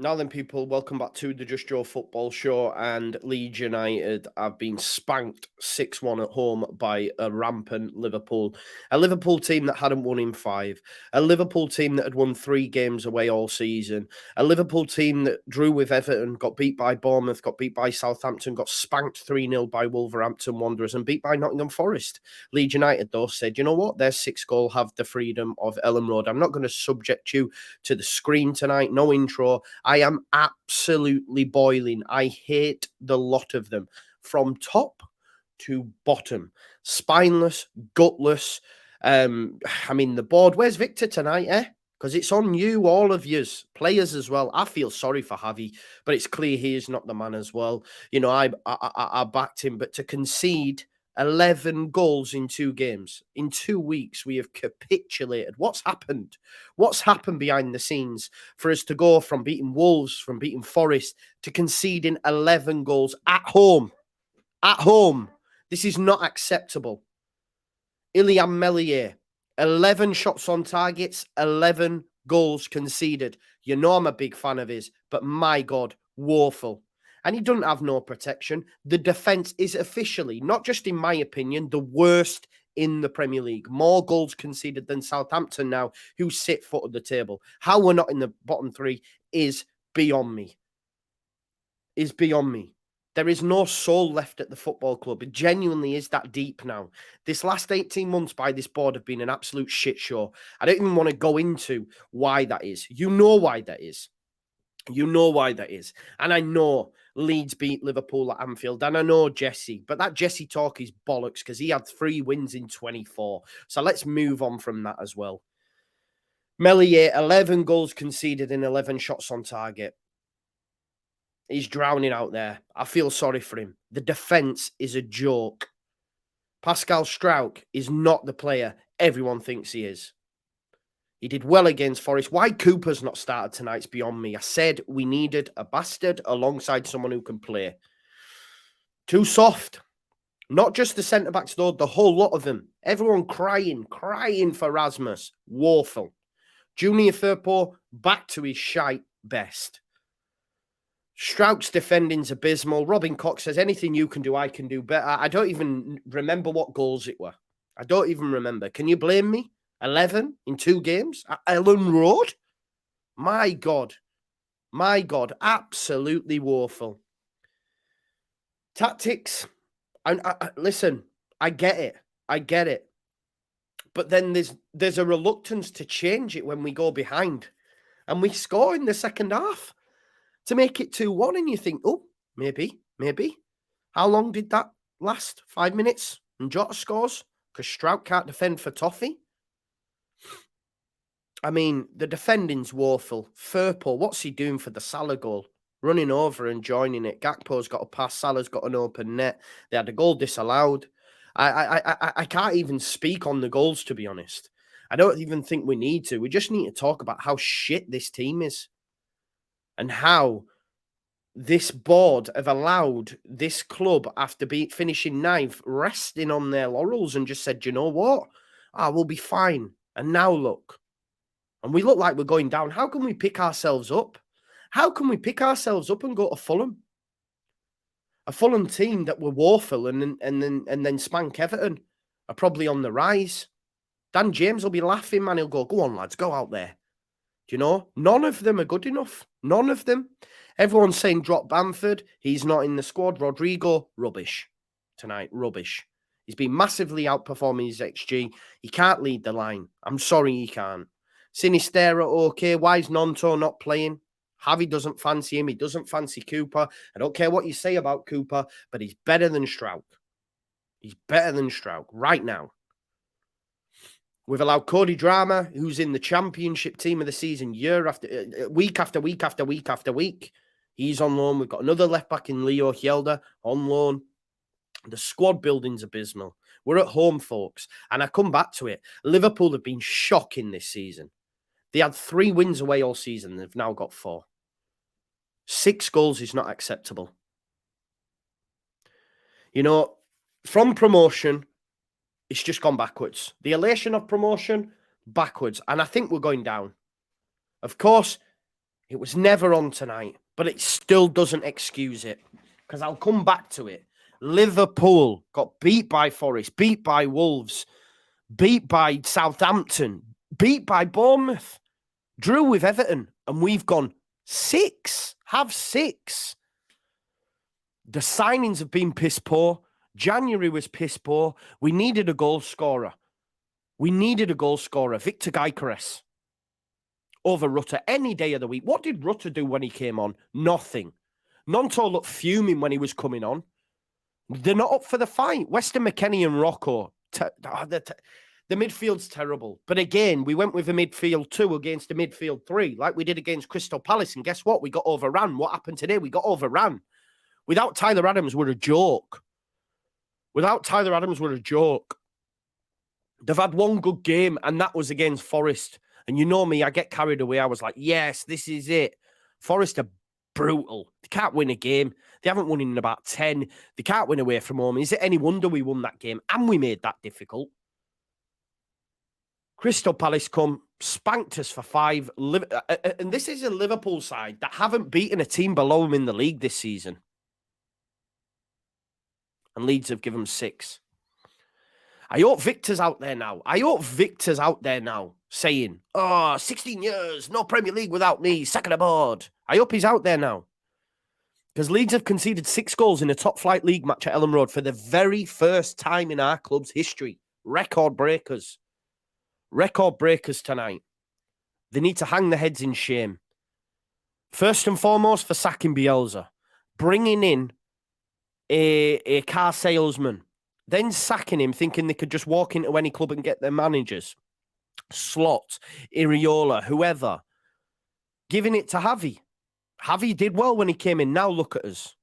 Now then, people, welcome back to the Just Joe Football Show. And Leeds United have been spanked 6-1 at home by a rampant Liverpool. A Liverpool team that hadn't won in 5. A Liverpool team that had won 3 games away all season. A Liverpool team that drew with Everton, got beat by Bournemouth, got beat by Southampton, got spanked 3-0 by Wolverhampton Wanderers and beat by Nottingham Forest. Leeds United, though, said, you know what? Their 6 goal have the freedom of Ellen Road. I'm not going to subject you to the screen tonight. No intro. I am absolutely boiling. I hate the lot of them from top to bottom. Spineless, gutless. The board. Where's Victor tonight, Because it's on you, all of yous, players as well. I feel sorry for Javi, but it's clear he is not the man as well. You know, I backed him, but to concede 11 goals in 2 games. In 2 weeks, we have capitulated. What's happened? What's happened behind the scenes for us to go from beating Wolves, from beating Forest, to conceding 11 goals at home? At home. This is not acceptable. Ilian Melier, 11 shots on targets, 11 goals conceded. You know I'm a big fan of his, but my God, woeful. And he doesn't have no protection. The defence is officially, not just in my opinion, the worst in the Premier League. More goals conceded than Southampton now, who sit foot of the table. How we're not in the bottom 3 is beyond me. Is beyond me. There is no soul left at the football club. It genuinely is that deep now. This last 18 months by this board have been an absolute shit show. I don't even want to go into why that is. You know why that is. You know why that is. And I know Leeds beat Liverpool at Anfield. And I know Jesse. But that Jesse talk is bollocks because he had 3 wins in 24. So let's move on from that as well. Melier, 11 goals conceded in 11 shots on target. He's drowning out there. I feel sorry for him. The defence is a joke. Pascal Struijk is not the player everyone thinks he is. He did well against Forest. Why Cooper's not started tonight's beyond me. I said we needed a bastard alongside someone who can play. Too soft. Not just the centre-backs, though, the whole lot of them. Everyone crying for Rasmus. Woeful. Junior Firpo, back to his shite best. Struijk's defending's abysmal. Robin Cox says, anything you can do, I can do better. I don't even remember what goals it were. I don't even remember. Can you blame me? 11 in 2 games at Ellen Road? My God. My God. Absolutely woeful. Tactics. Listen, I get it. I get it. But then there's a reluctance to change it when we go behind. And we score in the second half to make it 2-1. And you think, oh, maybe. How long did that last? 5 minutes? And Jota scores? Because Struijk can't defend for toffee? I mean, the defending's woeful. Firpo, what's he doing for the Salah goal? Running over and joining it. Gakpo's got a pass. Salah's got an open net. They had a goal disallowed. I can't even speak on the goals, to be honest. I don't even think we need to. We just need to talk about how shit this team is. And how this board have allowed this club, after finishing 9th, resting on their laurels and just said, you know what? We'll be fine. And now look. And we look like we're going down. How can we pick ourselves up? How can we pick ourselves up and go to Fulham? A Fulham team that were woeful and then spank Everton are probably on the rise. Dan James will be laughing, man. He'll go on, lads, go out there. Do you know? None of them are good enough. None of them. Everyone's saying drop Bamford. He's not in the squad. Rodrigo, rubbish tonight. Rubbish. He's been massively outperforming his XG. He can't lead the line. I'm sorry he can't. Sinistera, okay. Why is Nonto not playing? Javi doesn't fancy him. He doesn't fancy Cooper. I don't care what you say about Cooper, but he's better than Struijk. He's better than Struijk right now. We've allowed Cody Drama, who's in the championship team of the season week after week. He's on loan. We've got another left back in Leo Hjelde on loan. The squad building's abysmal. We're at home, folks. And I come back to it. Liverpool have been shocking this season. They had 3 wins away all season. They've now got 4. 6 goals is not acceptable. You know, from promotion, it's just gone backwards. The elation of promotion, backwards. And I think we're going down. Of course, It was never on tonight, but it still doesn't excuse it, because I'll come back to it. Liverpool got beat by Forest, beat by Wolves, beat by Southampton, beat by Bournemouth, drew with Everton, and we've gone 6. Have 6. The signings have been piss poor. January was piss poor. We needed a goal scorer. Victor Gyökeres over Rutter any day of the week. What did Rutter do when he came on? Nothing. Nonto looked fuming when he was coming on. They're not up for the fight. Weston McKennie and Rocco. The midfield's terrible. But again, we went with a midfield 2 against a midfield 3, like we did against Crystal Palace. And guess what? We got overrun. What happened today? We got overrun. Without Tyler Adams, we're a joke. They've had one good game, and that was against Forest. And you know me, I get carried away. I was like, yes, this is it. Forest are brutal. They can't win a game. They haven't won in about 10. They can't win away from home. Is it any wonder we won that game? And we made that difficult. Crystal Palace come, spanked us for 5. And this is a Liverpool side that haven't beaten a team below them in the league this season. And Leeds have given 6. I hope Victor's out there now. Saying, 16 years, no Premier League without me, second aboard. I hope he's out there now. Because Leeds have conceded 6 goals in a top-flight league match at Elland Road for the very first time in our club's history. Record breakers tonight. They need to hang their heads in shame. First and foremost, for sacking Bielsa. Bringing in a car salesman. Then sacking him, thinking they could just walk into any club and get their managers. Slot, Iriola, whoever. Giving it to Javi. Javi did well when he came in. Now look at us.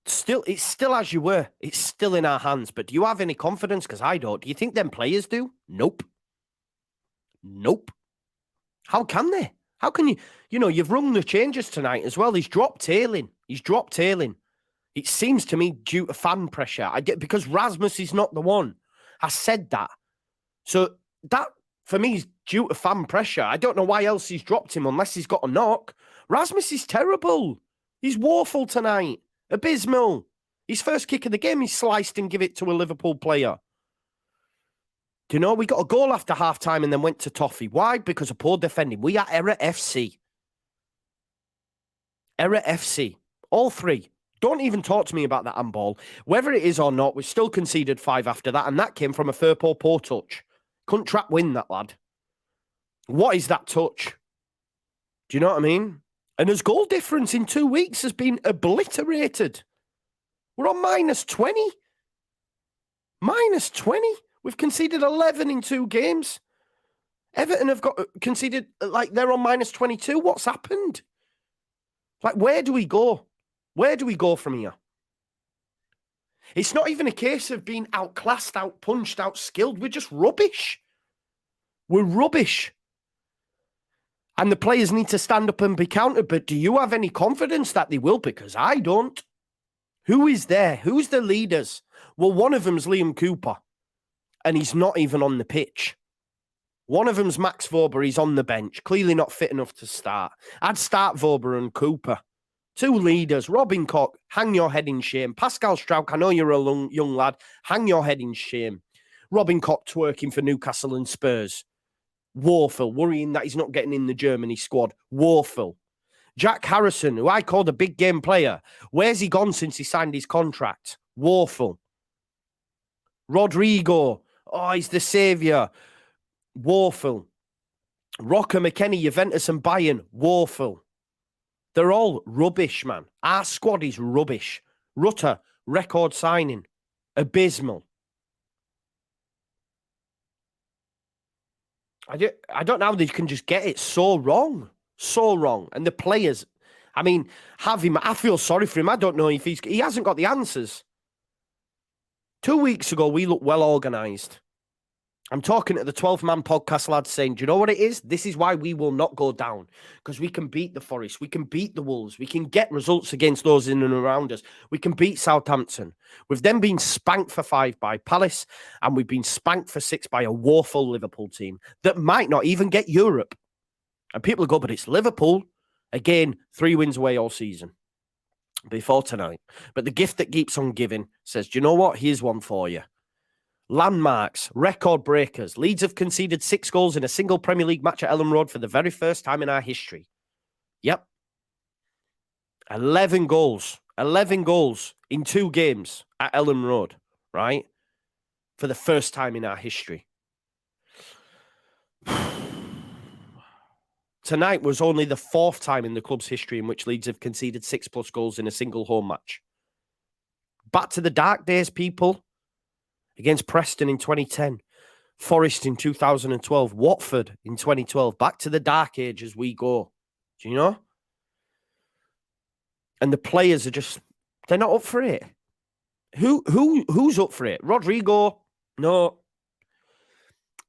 It's still as you were. It's still in our hands. But do you have any confidence? Because I don't. Do you think them players do? Nope. How can they? How can you? You've rung the changes tonight as well. He's dropped tailing. It seems to me due to fan pressure. Because Rasmus is not the one. I said that. So that, for me, is due to fan pressure. I don't know why else he's dropped him unless he's got a knock. Rasmus is terrible. He's woeful tonight. Abysmal. His first kick of the game, he sliced and give it to a Liverpool player. Do you know, we got a goal after half-time and then went to Toffee. Why? Because of poor defending. We are Error FC. All 3. Don't even talk to me about that handball. Whether it is or not, we've still conceded 5 after that, and that came from a Firpo poor touch. Couldn't trap win, that lad. What is that touch? Do you know what I mean? And his goal difference in 2 weeks has been obliterated. We're on -20. -20. We've conceded 11 in 2 games. Everton have got conceded, like, they're on -22. What's happened? Like, where do we go? Where do we go from here? It's not even a case of being outclassed, outpunched, outskilled. We're just rubbish. We're rubbish. And the players need to stand up and be counted. But do you have any confidence that they will? Because I don't. Who is there? Who's the leaders? Well, one of them's Liam Cooper. And he's not even on the pitch. One of them's Max Vober. He's on the bench. Clearly not fit enough to start. I'd start Vober and Cooper. 2 leaders. Robin Koch, hang your head in shame. Pascal Struijk, I know you're a young lad. Hang your head in shame. Robin Koch twerking for Newcastle and Spurs. Woeful. Worrying that he's not getting in the Germany squad. Woeful. Jack Harrison, who I called a big game player. Where's he gone since he signed his contract? Woeful. Rodrigo. Oh, he's the saviour. Woeful. Rocker, McKennie, Juventus and Bayern. Woeful. They're all rubbish, man. Our squad is rubbish. Rutter, record signing. Abysmal. I don't know how they can just get it so wrong. So wrong. And the players, I mean, have him. I feel sorry for him. I don't know if he hasn't got the answers. 2 weeks ago, we looked well organised. I'm talking to the 12-man podcast lads saying, do you know what it is? This is why we will not go down. Because we can beat the Forest. We can beat the Wolves. We can get results against those in and around us. We can beat Southampton. We've then been spanked for 5 by Palace. And we've been spanked for 6 by a woeful Liverpool team that might not even get Europe. And people go, but it's Liverpool. Again, 3 wins away all season before tonight. But the gift that keeps on giving says, do you know what? Here's one for you. Landmarks, record breakers. Leeds have conceded 6 goals in a single Premier League match at Ellen Road for the very first time in our history. Yep. 11 goals. 11 goals in 2 games at Ellen Road, right? For the first time in our history. Tonight was only the 4th time in the club's history in which Leeds have conceded 6+ goals in a single home match. Back to the dark days, people. Against Preston in 2010. Forest in 2012. Watford in 2012. Back to the dark age as we go. Do you know? And the players are just, they're not up for it. Who's up for it? Rodrigo? No.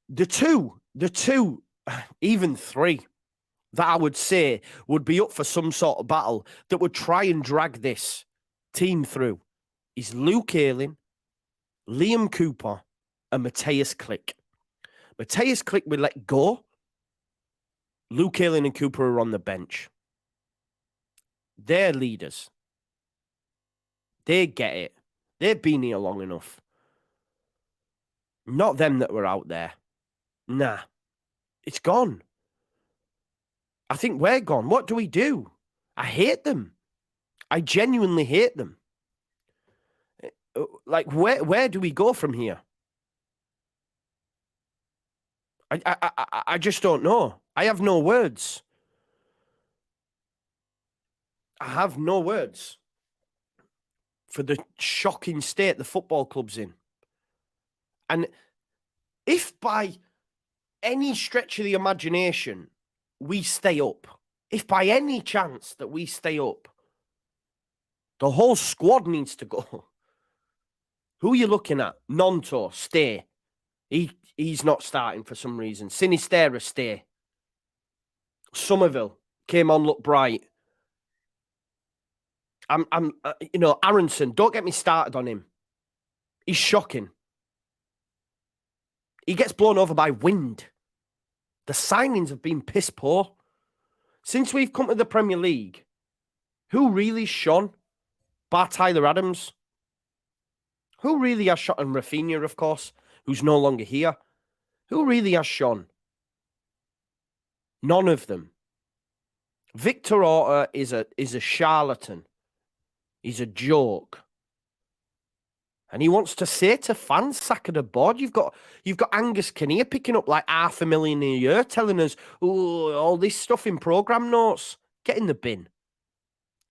The two, even 3, that I would say would be up for some sort of battle that would try and drag this team through is Luke Ayling, Liam Cooper, and Matthias Klick. Matthias Klick we let go. Luke Ayling and Cooper are on the bench. They're leaders. They get it. They've been here long enough. Not them that were out there. Nah. It's gone. I think we're gone. What do we do? I hate them. I genuinely hate them. Like, where do we go from here? I just don't know. I have no words. I have no words for the shocking state the football club's in. And if by any stretch of the imagination we stay up, if by any chance that we stay up, the whole squad needs to go. Who are you looking at? Nonto, stay. He's not starting for some reason. Sinistera, stay. Somerville came on, looked bright. Aronson, don't get me started on him. He's shocking. He gets blown over by wind. The signings have been piss poor. Since we've come to the Premier League, who really shone? Bar Tyler Adams. Who really has shone? And Rafinha, of course, who's no longer here. Who really has shone? None of them. Victor Orta is a charlatan. He's a joke. And he wants to say to fans, sack of the board, you've got Angus Kinnear picking up like $500,000 a year, telling us, oh, all this stuff in programme notes. Get in the bin.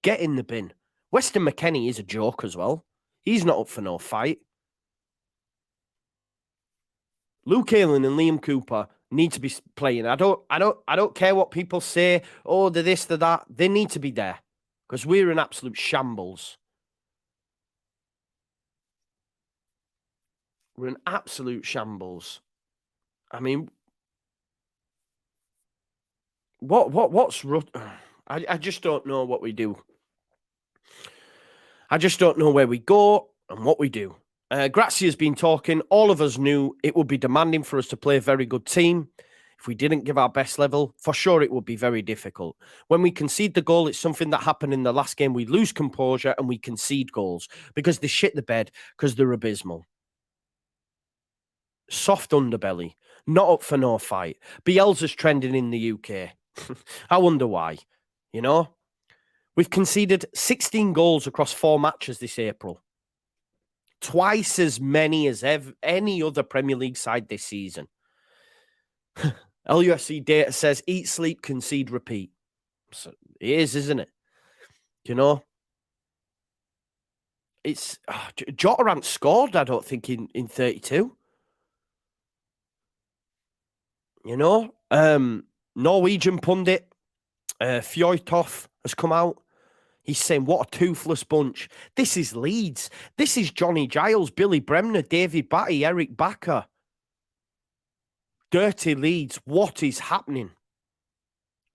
Get in the bin. Weston McKennie is a joke as well. He's not up for no fight. Luke Ayling and Liam Cooper need to be playing. I don't care what people say. Oh, they're this, they're that. They need to be there because we're in absolute shambles. We're in absolute shambles. I mean, what's... I just don't know what we do. I just don't know where we go and what we do. Grazia's been talking. All of us knew it would be demanding for us to play a very good team. If we didn't give our best level, for sure it would be very difficult. When we concede the goal, it's something that happened in the last game. We lose composure and we concede goals because they shit the bed because they're abysmal. Soft underbelly. Not up for no fight. Bielsa's trending in the UK. I wonder why. You know? We've conceded 16 goals across 4 matches this April. Twice as many as any other Premier League side this season. LUFC data says eat, sleep, concede, repeat. So it is, isn't it? You know? It's... Jota hasn't scored, I don't think, in 32. You know? Norwegian pundit, Fjotov, has come out. He's saying, what a toothless bunch. This is Leeds. This is Johnny Giles, Billy Bremner, David Batty, Eric Bakker. Dirty Leeds. What is happening?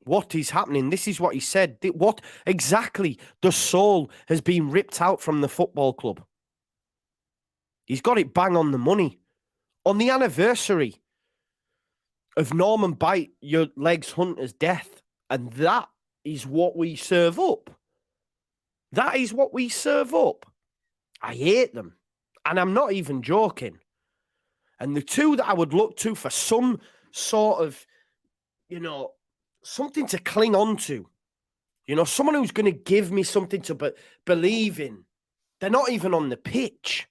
What is happening? This is what he said. What exactly? The soul has been ripped out from the football club. He's got it bang on the money. On the anniversary of Norman bite your legs hunter's death. And that is what we serve up. That is what we serve up. I hate them. And I'm not even joking. And the two that I would look to for some sort of, something to cling on to, someone who's going to give me something to believe in, they're not even on the pitch.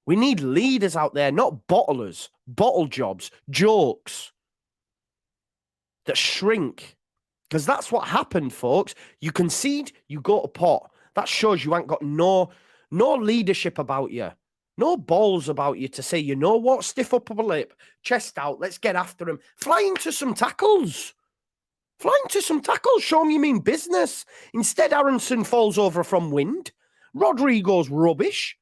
We need leaders out there, not bottlers, bottle jobs, jokes that shrink. Because that's what happened, folks. You concede, you go to pot. That shows you ain't got no leadership about you. No balls about you to say, you know what, stiff upper lip, chest out, let's get after him. Fly into some tackles. Fly into some tackles, show him you mean business. Instead, Aronson falls over from wind. Rodrigo's rubbish.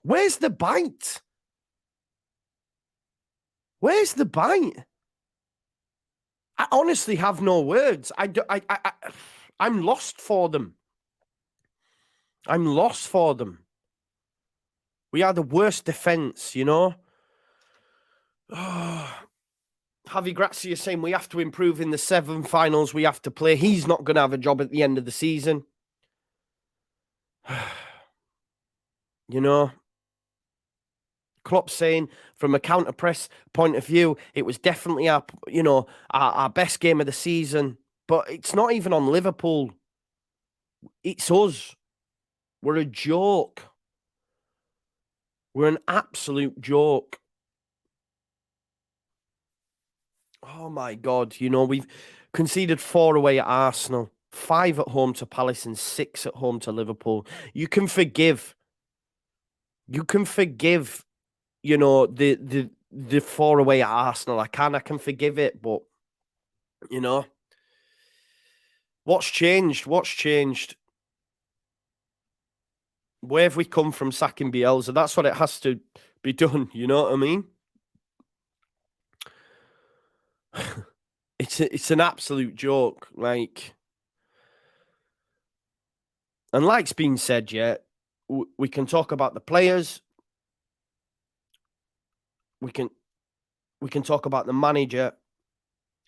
Where's the bite? Where's the bite? I honestly have no words. I'm lost for them. I'm lost for them. We are the worst defence, Javi Grazia saying we have to improve in the 7 finals we have to play. He's not going to have a job at the end of the season. Klopp saying from a counter-press point of view, it was definitely our best game of the season. But it's not even on Liverpool. It's us. We're a joke. We're an absolute joke. Oh, my God. We've conceded 4 away at Arsenal, 5 at home to Palace and 6 at home to Liverpool. You can forgive. The 4 away at Arsenal. I can forgive it, but, what's changed? What's changed? Where have we come from sacking Bielsa? That's what it has to be done. You know what I mean? It's an absolute joke. And like's been said, we can talk about the players. We can talk about the manager,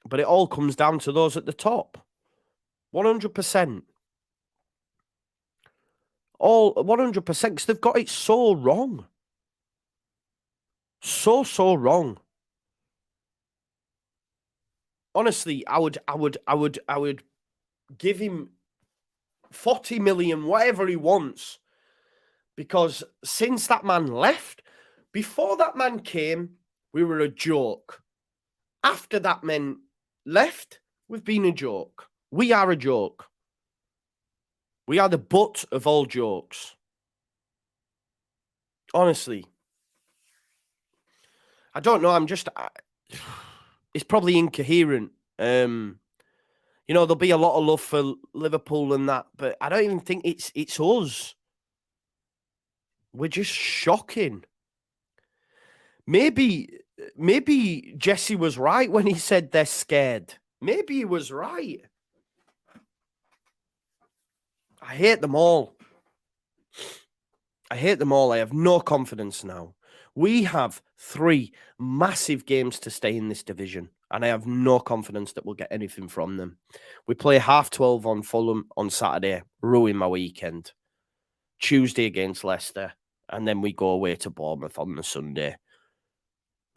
but it all comes down to those at the top. 100%. All 100%, because they've got it so wrong. So wrong. Honestly, I would give him 40 million, whatever he wants, because since that man left, before that man came, we were a joke. After that man left, we've been a joke. We are a joke. We are the butt of all jokes. Honestly. I don't know. It's probably incoherent. There'll be a lot of love for Liverpool and that, but I don't even think it's us. We're just shocking. Maybe Jesse was right when he said they're scared. Maybe he was right. I hate them all. I have no confidence now. We have 3 massive games to stay in this division, and I have no confidence that we'll get anything from them. We play 12:30 on Fulham on Saturday, ruin my weekend. Tuesday against Leicester, and then we go away to Bournemouth on the Sunday.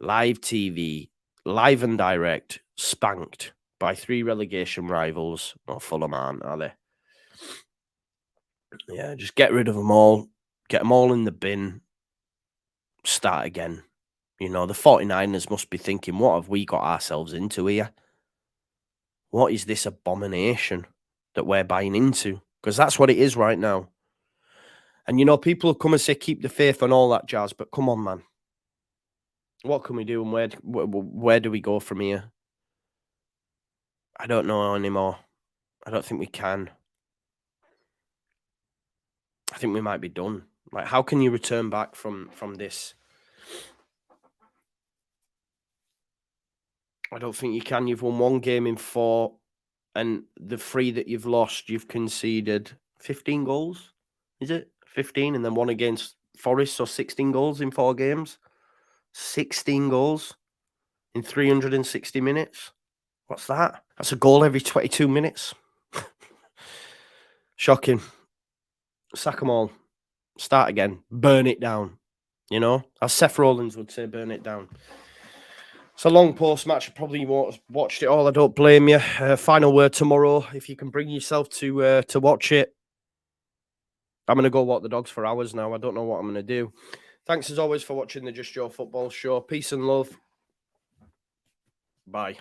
Live TV, live and direct, spanked by 3 relegation rivals. Not Fulham, aren't, are they? Yeah, just get rid of them all. Get them all in the bin. Start again. The 49ers must be thinking, what have we got ourselves into here? What is this abomination that we're buying into? Because that's what it is right now. And, people will come and say, keep the faith and all that jazz. But come on, man. What can we do and where do we go from here? I don't know anymore. I don't think we can. I think we might be done. How can you return back from this? I don't think you can. You've won 1 game in 4, and the 3 that you've lost, you've conceded 15 goals. Is it 15? And then 1 against Forest, so 16 goals in 4 games. 16 goals. in 360 minutes. What's that? That's a goal every 22 minutes. Shocking. Sack 'em all. Start again. Burn it down. You know, as Seth Rollins would say, burn it down. It's a long post-match. I probably watched it all. I don't blame you. Final word tomorrow. If you can bring yourself to watch it. I'm going to go walk the dogs for hours now. I don't know what I'm going to do. Thanks as always for watching the Just Joe Football Show. Peace and love. Bye.